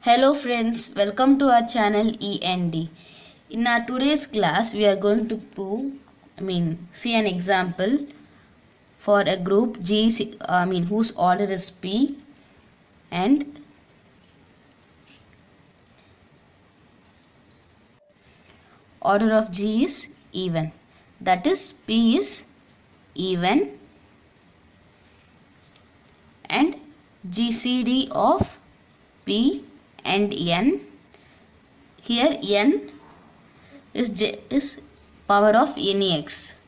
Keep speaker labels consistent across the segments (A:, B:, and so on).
A: Hello friends, welcome to our channel END. In our today's class, we are going to see an example for a group G, whose order is P and order of G is even. That is, P is even and GCD of P and N. Here N is power of any x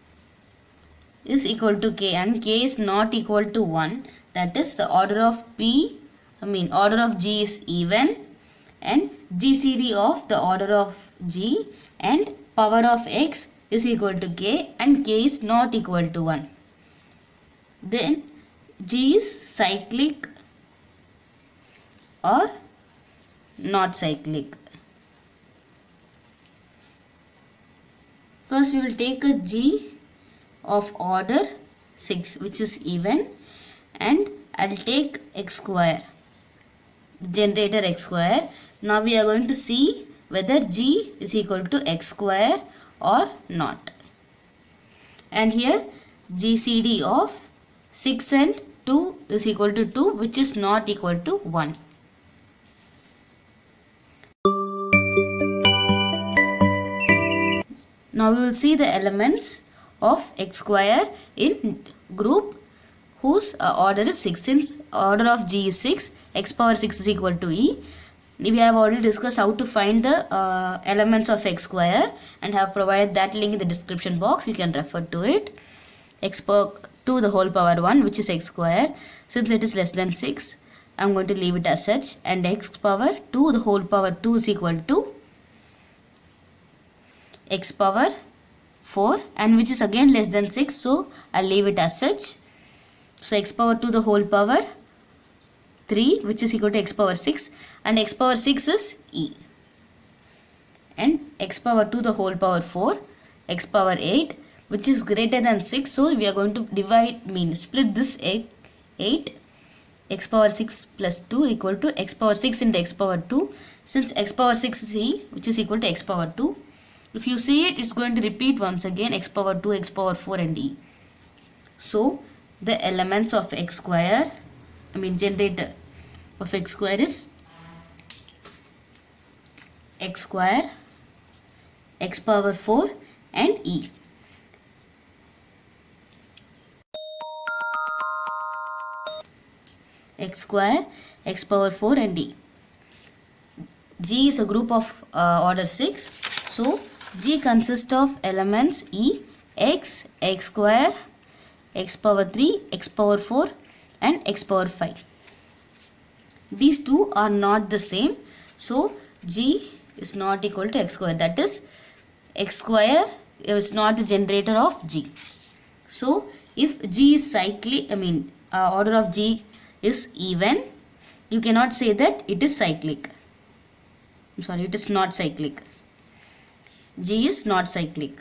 A: is equal to k, and k is not equal to 1. That is, the order of order of G is even and GCD of the order of G and power of x is equal to k, and k is not equal to 1. Then G is cyclic or not cyclic. First we will take a G of order 6, which is even, and I will take x square, generator x square. Now we are going to see whether G is equal to x square or not. And here GCD of 6 and 2 is equal to 2, which is not equal to 1. Now we will see the elements of x square in group whose order is 6. Since order of G is 6, x power 6 is equal to E. We have already discussed how to find the elements of x square and have provided that link in the description box. You can refer to it. X power 2 the whole power 1, which is x square. Since it is less than 6, I am going to leave it as such, and x power 2 the whole power 2 is equal to x power 4, and which is again less than 6, so I'll leave it as such. So x power 2 the whole power 3, which is equal to x power 6, and x power 6 is E. And x power 2 the whole power 4, x power 8, which is greater than 6, so we are going to split this 8. X power 6 plus 2 equal to x power 6 into x power 2. Since x power 6 is E, which is equal to x power 2. If you see it, it's going to repeat once again, x power 2, x power 4 and E. So the elements of x square, generator of x square is x square, x power 4 and E. X square, x power 4 and E. G is a group of order 6. So G consists of elements E, x, x square, x power 3, x power 4 and x power 5. These two are not the same. So G is not equal to x square. That is, x square is not the generator of G. So if G is cyclic, order of G is even, you cannot say that it is cyclic. It is not cyclic. G is not cyclic.